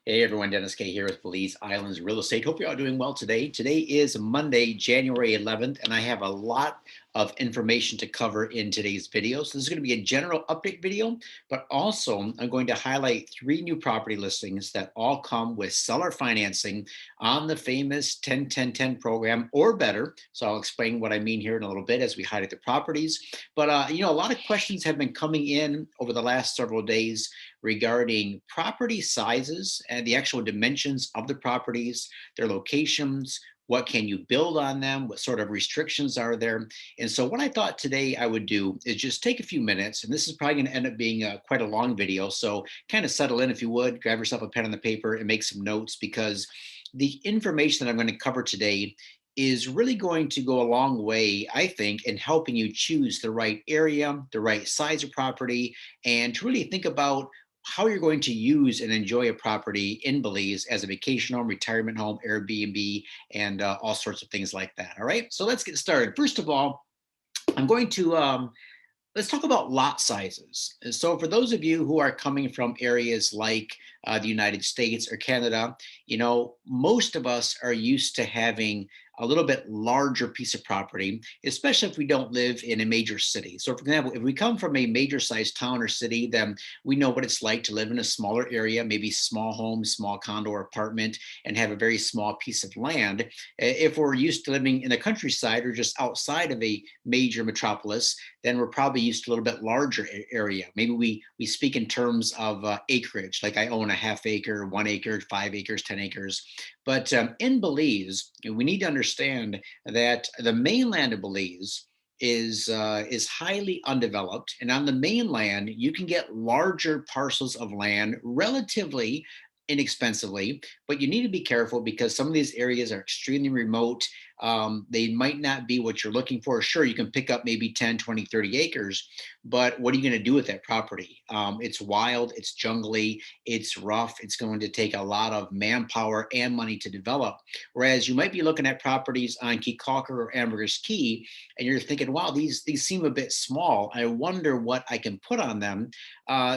Hey everyone, Dennis K here with Belize Islands Real Estate. Hope you're all doing well today. Today is Monday, January 11th, and I have a lot of information to cover in today's video. So this is going to be a general update video, but also I'm going to highlight three new property listings that all come with seller financing on the famous 10-10-10 program or better. So I'll explain what I mean here in a little bit as we highlight the properties. But a lot of questions have been coming in over the last several days regarding property sizes and the actual dimensions of the properties, their locations, what can you build on them, what sort of restrictions are there. And so what I thought today I would do is just take a few minutes, and this is probably going to end up being quite a long video, so kind of settle in if you would, grab yourself a pen and the paper and make some notes, because the information that I'm going to cover today is really going to go a long way, I think, in helping you choose the right area, the right size of property, and to really think about how you're going to use and enjoy a property in Belize as a vacation home, retirement home, Airbnb, and all sorts of things like that. All right, so let's get started. First of all, I'm going to let's talk about lot sizes. So for those of you who are coming from areas like the United States or Canada, most of us are used to having a little bit larger piece of property, especially if we don't live in a major city. So for example, if we come from a major sized town or city, then we know what it's like to live in a smaller area, maybe small home, small condo or apartment, and have a very small piece of land. If we're used to living in the countryside or just outside of a major metropolis, then we're probably used to a little bit larger area. Maybe we speak in terms of acreage, like I own a half acre, 1 acre, 5 acres, 10 acres. But in Belize, we need to understand that the mainland of Belize is highly undeveloped, and on the mainland, you can get larger parcels of land relatively inexpensively, but you need to be careful because some of these areas are extremely remote. They might not be what you're looking for. Sure, you can pick up maybe 10, 20, 30 acres, but what are you going to do with that property? It's wild, it's jungly, it's rough, it's going to take a lot of manpower and money to develop. Whereas you might be looking at properties on Key Calker or Ambergris Key, and you're thinking, wow, these seem a bit small. I wonder what I can put on them.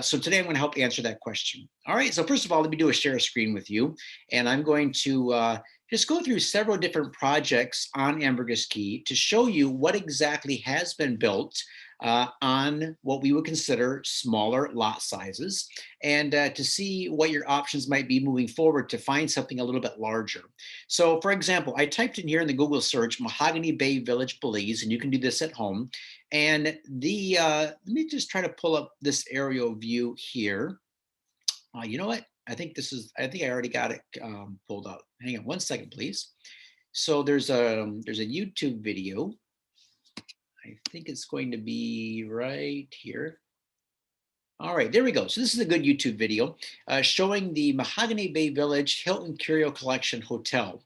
So today I'm going to help answer that question. All right, so first of all, let me do a share screen with you, and I'm going to just go through several different projects on Ambergris Key to show you what exactly has been built on what we would consider smaller lot sizes, and to see what your options might be moving forward to find something a little bit larger. So for example, I typed in here in the Google search Mahogany Bay Village, Belize, and you can do this at home. And let me just try to pull up this aerial view here. You know what? I think I already got it pulled up. Hang on one second, please. So there's a YouTube video. I think it's going to be right here. All right, there we go. So this is a good YouTube video showing the Mahogany Bay Village Hilton Curio Collection Hotel.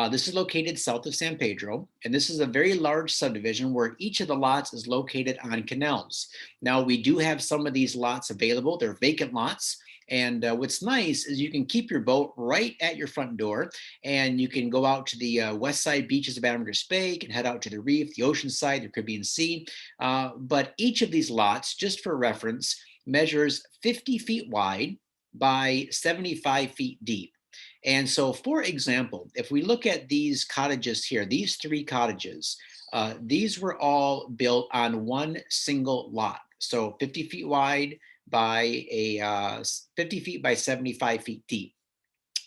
This is located south of San Pedro, and this is a very large subdivision where each of the lots is located on canals. Now, we do have some of these lots available. They're vacant lots. And what's nice is you can keep your boat right at your front door, and you can go out to the west side beaches of Ambergris Bay. You can head out to the reef, the ocean side, the Caribbean Sea. But each of these lots, just for reference, measures 50 feet wide by 75 feet deep. And so, for example, if we look at these cottages here, these three cottages, these were all built on one single lot. So 50 feet wide by 50 feet by 75 feet deep.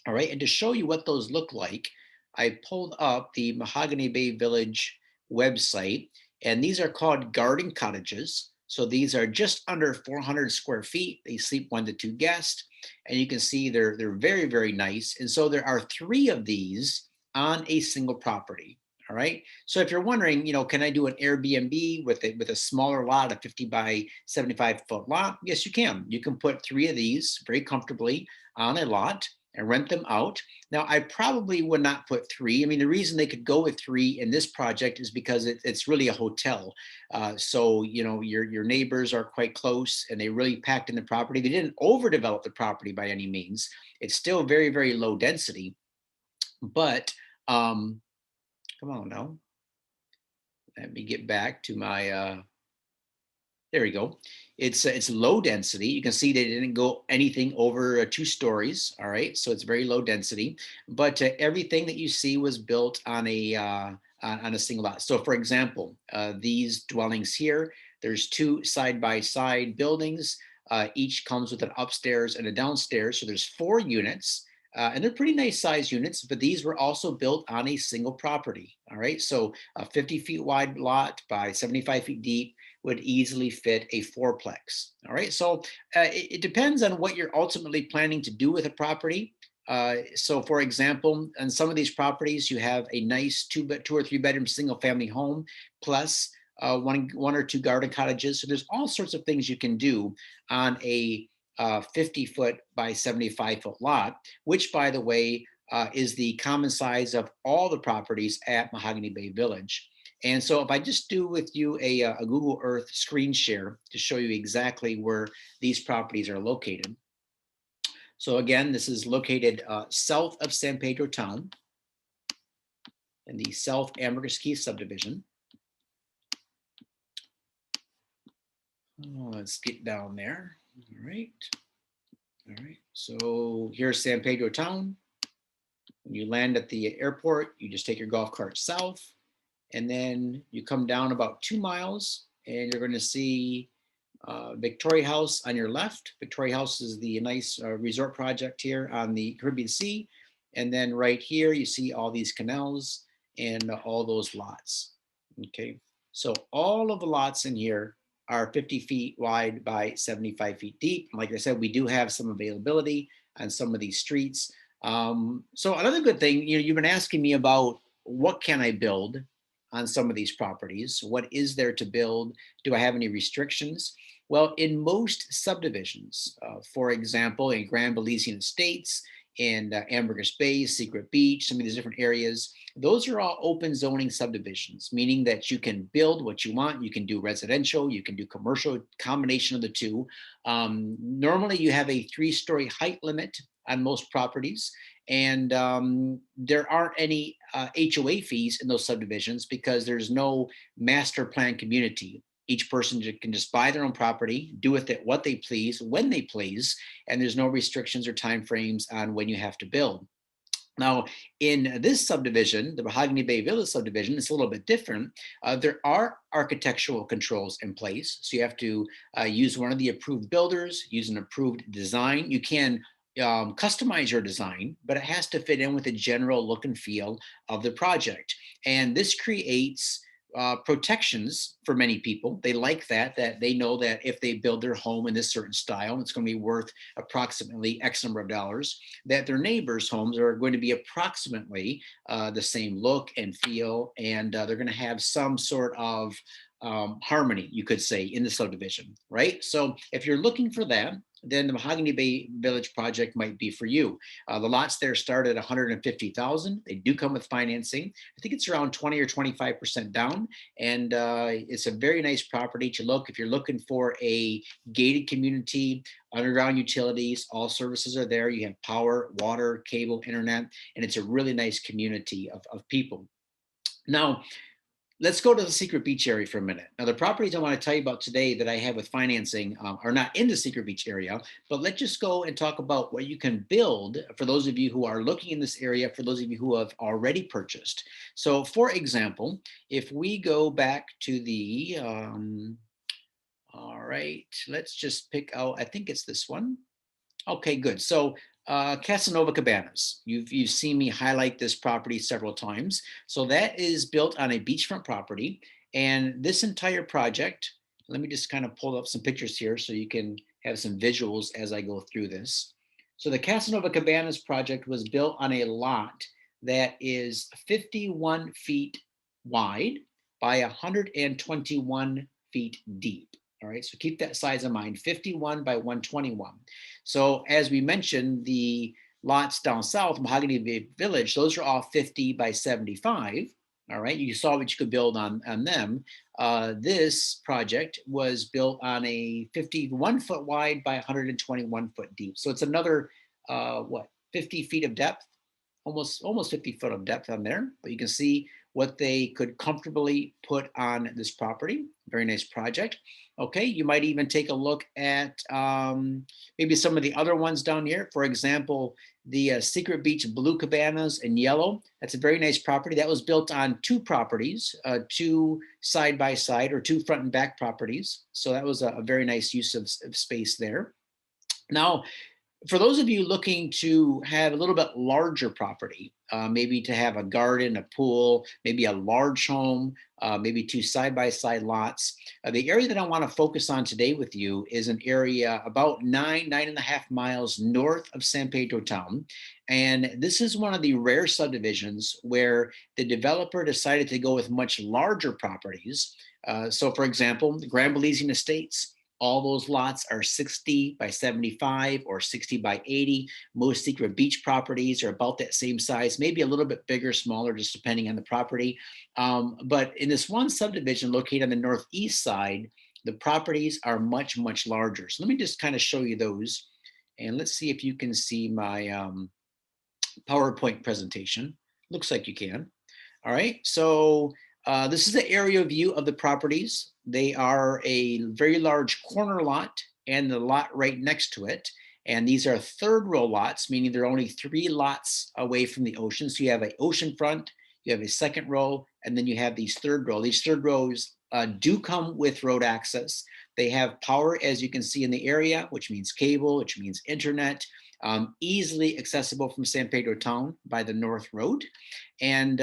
All right. And to show you what those look like, I pulled up the Mahogany Bay Village website, and these are called garden cottages. So these are just under 400 square feet. They sleep 1 to 2 guests, and you can see they're very, very nice. And so there are 3 of these on a single property. All right. So if you're wondering, can I do an Airbnb with a smaller lot, a 50 by 75 foot lot? Yes, you can. You can put 3 of these very comfortably on a lot and rent them out. Now, I probably would not put 3. I mean, the reason they could go with 3 in this project is because it's really a hotel. So, your neighbors are quite close, and they really packed in the property. They didn't overdevelop the property by any means. It's still very, very low density. But come on now. Let me get back to my, There we go. It's low density. You can see they didn't go anything over 2 stories. All right, so it's very low density. But everything that you see was built on a single lot. So, for example, these dwellings here, there's 2 side-by-side buildings. Each comes with an upstairs and a downstairs. So there's 4 units. And they're pretty nice size units, but these were also built on a single property. All right, so a 50 feet wide lot by 75 feet deep would easily fit a fourplex. All right, so it depends on what you're ultimately planning to do with a property. So, for example, on some of these properties, you have a nice 2 or 3 bedroom single family home plus one or two garden cottages. So there's all sorts of things you can do on a 50-foot by 75-foot lot, which, by the way, is the common size of all the properties at Mahogany Bay Village. And so if I just do with you a Google Earth screen share to show you exactly where these properties are located. So again, this is located south of San Pedro town in the South Ambergris Key subdivision. Oh, let's get down there. All right. All right. So here's San Pedro town. When you land at the airport, you just take your golf cart south, and then you come down about 2 miles, and you're going to see Victoria House on your left. Victoria House is the nice resort project here on the Caribbean Sea. And then right here, you see all these canals and all those lots. Okay, so all of the lots in here are 50 feet wide by 75 feet deep. Like I said, we do have some availability on some of these streets. So another good thing, you've been asking me about what can I build on some of these properties? What is there to build? Do I have any restrictions? Well, in most subdivisions, for example, in Grand Belizean Estates, in Ambergris Bay, Secret Beach, some of these different areas, those are all open zoning subdivisions, meaning that you can build what you want. You can do residential, you can do commercial, combination of the two. Normally, you have a 3-story height limit on most properties. And there aren't any HOA fees in those subdivisions because there's no master plan community. Each person can just buy their own property, do with it what they please, when they please, and there's no restrictions or timeframes on when you have to build. Now, in this subdivision, the Mahogany Bay Village subdivision, it's a little bit different. There are architectural controls in place. So you have to use one of the approved builders, use an approved design. You can customize your design, but it has to fit in with the general look and feel of the project. And this creates protections for many people. They like that they know that if they build their home in this certain style, it's going to be worth approximately X number of dollars, that their neighbors' homes are going to be approximately the same look and feel, and they're going to have some sort of harmony, you could say, in the subdivision, right? So if you're looking for that, then the Mahogany Bay Village project might be for you. The lots there start at $150,000. They do come with financing. I think it's around 20 or 25% down, and it's a very nice property to look. If you're looking for a gated community, underground utilities, all services are there. You have power, water, cable, internet, and it's a really nice community of people. Now, let's go to the Secret Beach area for a minute. Now, the properties I want to tell you about today that I have with financing are not in the Secret Beach area, but let's just go and talk about what you can build for those of you who are looking in this area, for those of you who have already purchased. So, for example, if we go back to the, all right, let's just pick out, I think it's this one. Okay, good. So Casanova Cabanas, you've seen me highlight this property several times. So that is built on a beachfront property. And this entire project, let me just kind of pull up some pictures here so you can have some visuals as I go through this. So the Casanova Cabanas project was built on a lot that is 51 feet wide by 121 feet deep. All right, so keep that size in mind, 51 by 121. So as we mentioned, the lots down south, Mahogany Village, those are all 50 by 75. All right, you saw what you could build on them. This project was built on a 51 foot wide by 121 foot deep. So it's another, 50 feet of depth, almost 50 foot of depth on there. But you can see what they could comfortably put on this property. Very nice project. Okay, you might even take a look at maybe some of the other ones down here. For example, the Secret Beach Blue Cabanas in yellow. That's a very nice property. That was built on two properties, two side by side or two front and back properties. So that was a very nice use of space there. Now, for those of you looking to have a little bit larger property, maybe to have a garden, a pool, maybe a large home, maybe two side-by-side lots, the area that I want to focus on today with you is an area about 9.5 miles north of San Pedro town. And this is one of the rare subdivisions where the developer decided to go with much larger properties. So for example, the Grand Belizean Estates, all those lots are 60 by 75 or 60 by 80. Most Secret Beach properties are about that same size, maybe a little bit bigger, smaller, just depending on the property. But in this one subdivision located on the northeast side, the properties are much, much larger. So let me just kind of show you those. And let's see if you can see my PowerPoint presentation. Looks like you can. All right, so this is the area view of the properties. They are a very large corner lot and the lot right next to it. And these are third row lots, meaning they're only 3 lots away from the ocean. So you have an ocean front, you have a second row, and then you have these third row. These third rows do come with road access. They have power, as you can see in the area, which means cable, which means internet, easily accessible from San Pedro town by the North Road. And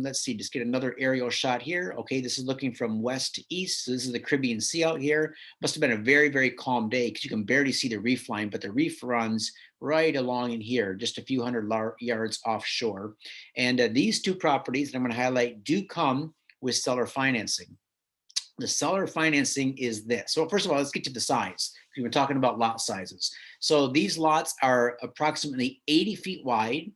let's see, just get another aerial shot here. Okay, this is looking from west to east. So this is the Caribbean Sea out here. Must have been a very, very calm day because you can barely see the reef line, but the reef runs right along in here, just a few hundred yards offshore. And these two properties that I'm going to highlight do come with seller financing. The seller financing is this. So first of all, let's get to the size. We've been talking about lot sizes. So these lots are approximately 80 feet wide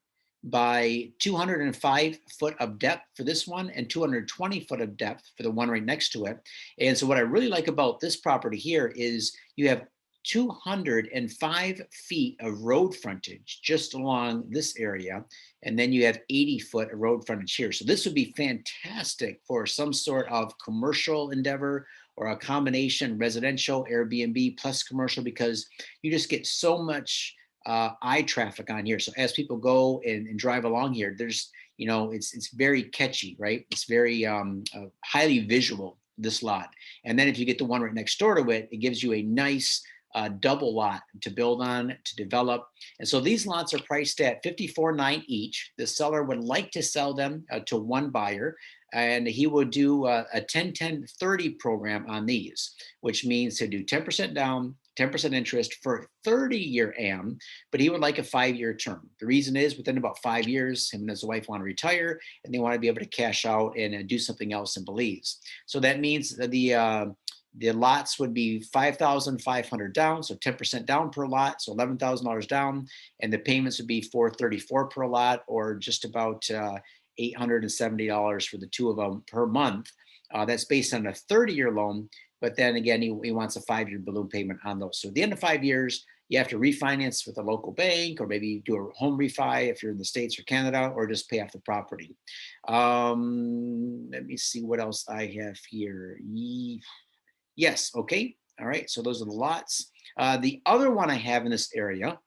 by 205 foot of depth for this one and 220 foot of depth for the one right next to it. And so what I really like about this property here is you have 205 feet of road frontage just along this area. And then you have 80 foot of road frontage here. So this would be fantastic for some sort of commercial endeavor or a combination residential, Airbnb plus commercial, because you just get so much eye traffic on here. So as people go and drive along here, there's, you know, it's very catchy, right? It's very highly visual, this lot. And then if you get the one right next door to it, it gives you a nice double lot to build on, to develop. And so these lots are priced at $54,900 each. The seller would like to sell them to one buyer, and he would do a 10-10-30 program on these, which means to do 10% down, 10% interest for 30-year AM, but he would like a 5-year term. The reason is within about 5 years, him and his wife want to retire and they want to be able to cash out and do something else in Belize. So that means that the lots would be $5,500 down, so 10% down per lot, so $11,000 down, and the payments would be $434 per lot, or just about $870 for the two of them per month. That's based on a 30-year loan, but then again, he wants a 5-year balloon payment on those. So at the end of 5 years, you have to refinance with a local bank, or maybe do a home refi if you're in the States or Canada, or just pay off the property. Let me see what else I have here. Yes, okay. All right, so those are the lots. The other one I have in this area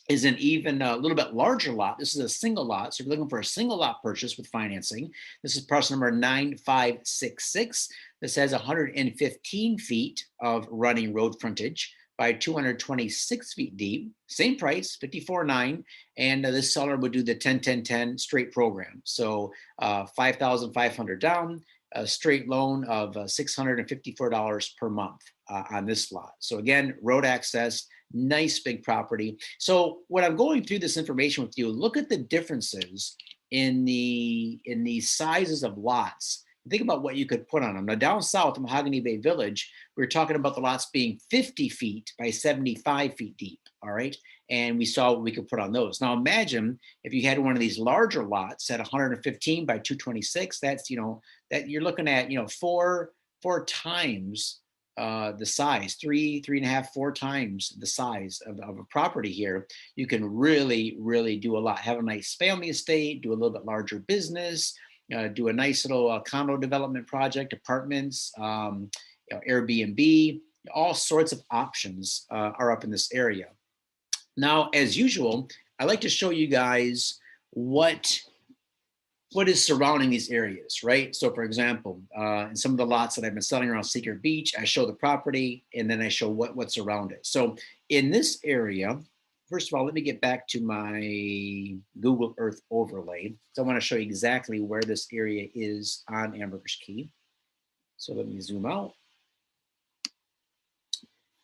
is an even a little bit larger lot. This is a single lot. So if you're looking for a single lot purchase with financing, this is parcel number 9566. This has 115 feet of running road frontage by 226 feet deep. Same price, $54,900. And this seller would do the 10-10-10 straight program. So $5,500 down, a straight loan of $654 per month on this lot. So again, road access, nice big property. So when I'm going through this information with you, look at the differences in the sizes of lots. Think about what you could put on them. Now down south in Mahogany Bay Village, we were talking about the lots being 50 feet by 75 feet deep, all right? And we saw what we could put on those. Now imagine if you had one of these larger lots at 115 by 226, that's, you know, that you're looking at, you know, four times the size, three and a half, 4 times the size of a property here. You can really, really do a lot. Have a nice family estate, do a little bit larger business, do a nice little condo development project, apartments, Airbnb, all sorts of options are up in this area. Now, as usual, I like to show you guys what is surrounding these areas, right? So for example, in some of the lots that I've been selling around Secret Beach, I show the property and then I show what's around it. So in this area, first of all, let me get back to my Google Earth overlay. So I want to show you exactly where this area is on Ambergris Caye. So let me zoom out.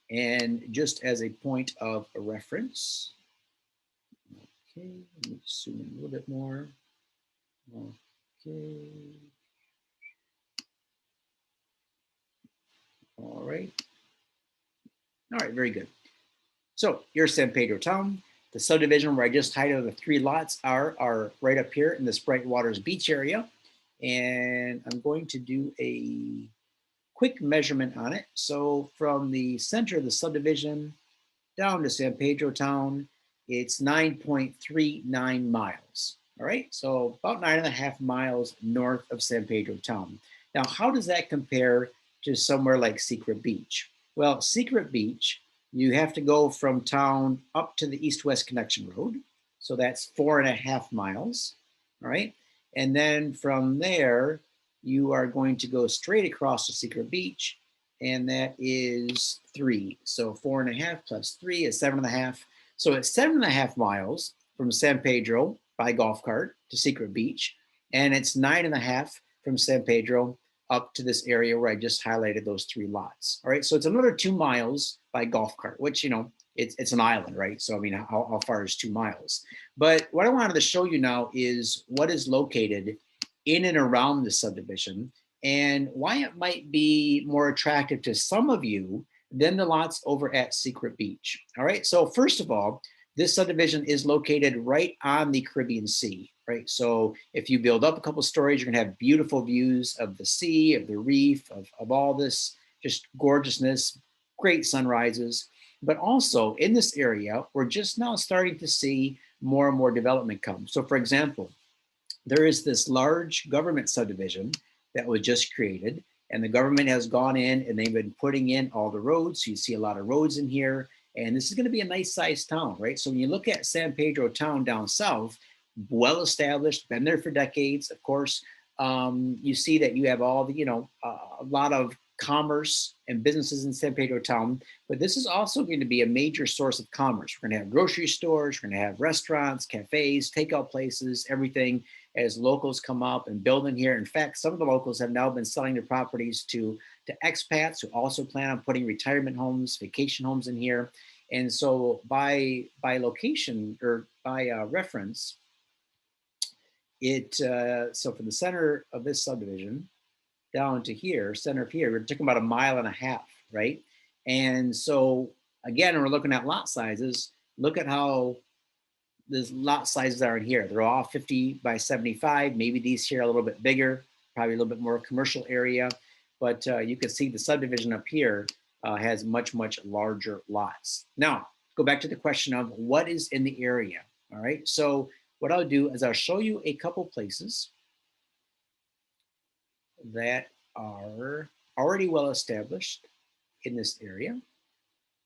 And just as a point of reference, okay, let me zoom in a little bit more. Okay. All right. All right, very good. So here's San Pedro town. The subdivision where I just highlighted the 3 lots are right up here in this Bright Waters Beach area. And I'm going to do a quick measurement on it. So from the center of the subdivision down to San Pedro town, it's 9.39 miles. All right, so about 9.5 miles north of San Pedro town. Now, how does that compare to somewhere like Secret Beach? Well, Secret Beach, you have to go from town up to the east-west connection road. So that's 4.5 miles. All right, and then from there, you are going to go straight across to Secret Beach, and that is 3. So 4.5 plus 3 is 7.5. So it's 7.5 miles from San Pedro by golf cart to Secret Beach, and it's 9.5 from San Pedro up to this area where I just highlighted those 3 lots. All right, so it's another 2 miles by golf cart, which, you know, it's an island, right? So I mean, how far is 2 miles? But what I wanted to show you now is what is located in and around the subdivision and why it might be more attractive to some of you than the lots over at Secret Beach. All right, so first of all, this subdivision is located right on the Caribbean Sea, right? So if you build up a couple stories, you're gonna have beautiful views of the sea, of the reef, of all this just gorgeousness, great sunrises. But also in this area, we're just now starting to see more and more development come. So for example, there is this large government subdivision that was just created, and the government has gone in and they've been putting in all the roads. So you see a lot of roads in here, and this is going to be a nice sized town, right? So when you look at San Pedro town down south, well established, been there for decades, of course. You see that you have all the, a lot of commerce and businesses in San Pedro town, but this is also going to be a major source of commerce. We're going to have grocery stores, we're going to have restaurants, cafes, takeout places, everything as locals come up and build in here. In fact, some of the locals have now been selling their properties to expats who also plan on putting retirement homes, vacation homes in here. And so by location or by reference, so from the center of this subdivision down to here, center of here, we're talking about 1.5 miles, right? And so again, we're looking at lot sizes. Look at how the lot sizes are in here. They're all 50 by 75. Maybe these here are a little bit bigger, probably a little bit more commercial area. But you can see the subdivision up here has much, much larger lots. Now, go back to the question of what is in the area. All right, so what I'll do is I'll show you a couple places that are already well established in this area.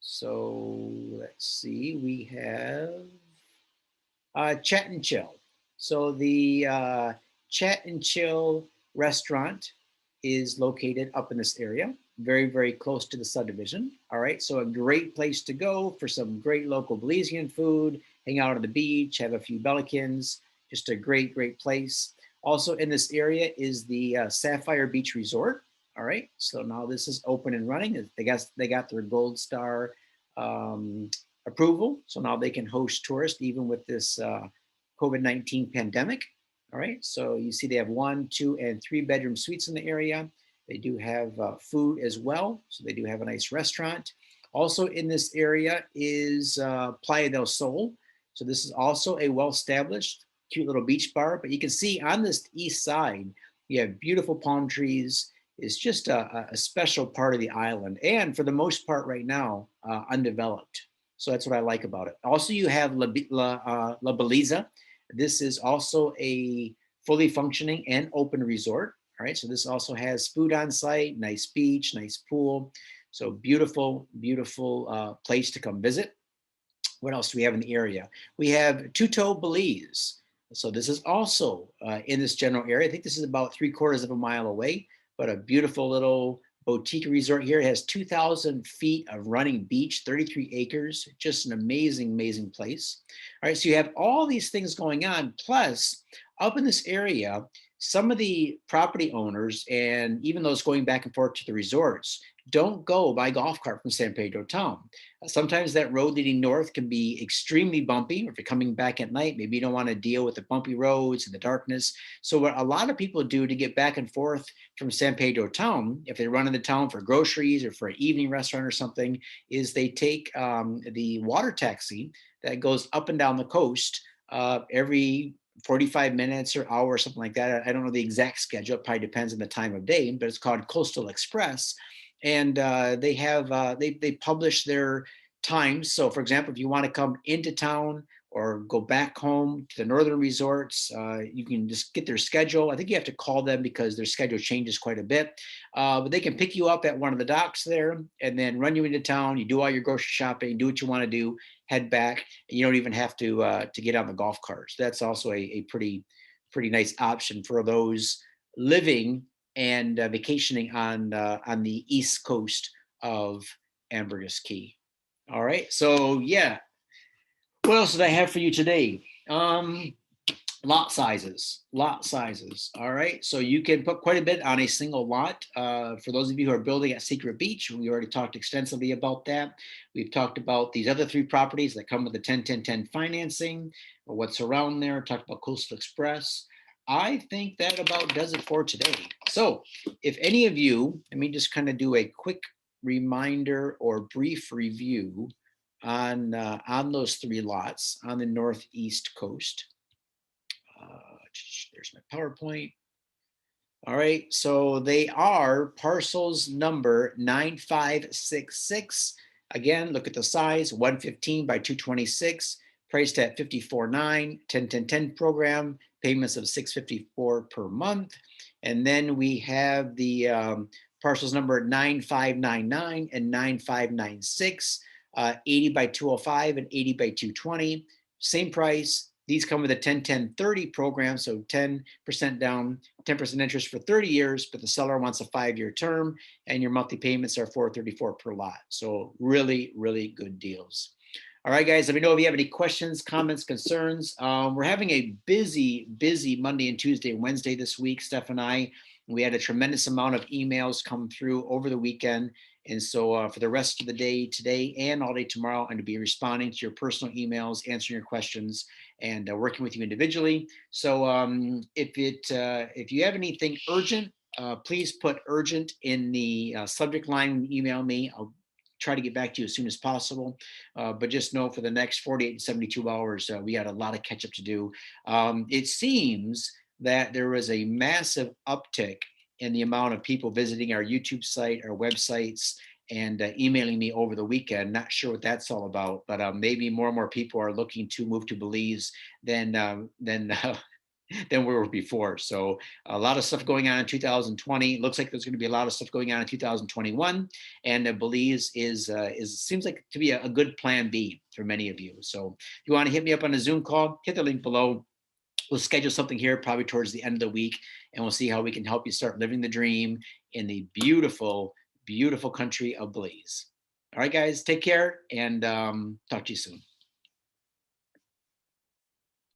So let's see, we have Chat and Chill. So the Chat and Chill restaurant is located up in this area, very, very close to the subdivision. All right, so a great place to go for some great local Belizean food, hang out on the beach, have a few Belicans, just a great, great place. Also in this area is the Sapphire Beach Resort. All right, so now this is open and running. They got their gold star approval. So now they can host tourists even with this COVID-19 pandemic. All right, so you see they have 1, 2, and 3 bedroom suites in the area. They do have food as well. So they do have a nice restaurant. Also in this area is Playa del Sol. So this is also a well-established, cute little beach bar. But you can see on this east side, you have beautiful palm trees. It's just a special part of the island. And for the most part right now, undeveloped. So that's what I like about it. Also, you have La Belize. This is also a fully functioning and open resort. All right, so this also has food on site, nice beach, nice pool. So beautiful, beautiful place to come visit. What else do we have in the area? We have Tuto, Belize. So this is also in this general area. I think this is about 3/4 of a mile away, but a beautiful little boutique resort here. It has 2,000 feet of running beach, 33 acres, just an amazing, amazing place. All right, so you have all these things going on. Plus, up in this area, some of the property owners and even those going back and forth to the resorts don't go by golf cart from San Pedro town. Sometimes that road leading north can be extremely bumpy, or if you're coming back at night, maybe you don't want to deal with the bumpy roads and the darkness. So what a lot of people do to get back and forth from San Pedro town, if they run into town for groceries or for an evening restaurant or something, is they take the water taxi that goes up and down the coast every 45 minutes or hour or something like that. I don't know the exact schedule. It probably depends on the time of day, but it's called Coastal Express. And they publish their times. So for example, if you want to come into town or go back home to the northern resorts, you can just get their schedule. I think you have to call them because their schedule changes quite a bit. But they can pick you up at one of the docks there and then run you into town. You do all your grocery shopping, do what you want to do, head back, and you don't even have to get on the golf cart. So that's also a pretty nice option for those living and vacationing on the east coast of Ambergris Caye. All right, so yeah, what else did I have for you today? Lot sizes. All right, so you can put quite a bit on a single lot. For those of you who are building at Secret Beach, we already talked extensively about that. We've talked about these other 3 properties that come with the 10-10-10 financing, or what's around there. Talked about Coastal Express. I think that about does it for today. So if any of you, let me just kind of do a quick reminder or brief review on those 3 lots on the northeast coast. There's my PowerPoint. All right, so they are parcels number 9566. Again, look at the size, 115 by 226, priced at $54,900, 10-10-10 program, payments of $654 per month. And then we have the parcels number 9599 and 9596, 80 by 205 and 80 by 220, same price. These come with a 10-10-30 program, so 10% down, 10% interest for 30 years, but the seller wants a 5-year term, and your monthly payments are $434 per lot. So really, really good deals. All right, guys, let me know if you have any questions, comments, concerns. We're having a busy, busy Monday and Tuesday and Wednesday this week, Steph and I. We had a tremendous amount of emails come through over the weekend. And so for the rest of the day today and all day tomorrow, I'm going to be responding to your personal emails, answering your questions, and working with you individually. So if you have anything urgent, please put urgent in the subject line, email me. I'll try to get back to you as soon as possible. But just know for the next 48 to 72 hours, we got a lot of catch up to do. It seems that there was a massive uptick in the amount of people visiting our YouTube site, our websites, and emailing me over the weekend. Not sure what that's all about, but maybe more and more people are looking to move to Belize than we were before. So a lot of stuff going on in 2020. Looks like there's going to be a lot of stuff going on in 2021. And Belize is seems like to be a good plan B for many of you. So if you want to hit me up on a Zoom call, hit the link below. We'll schedule something here probably towards the end of the week, and we'll see how we can help you start living the dream in the beautiful, beautiful country of Belize. All right, guys, take care, and talk to you soon.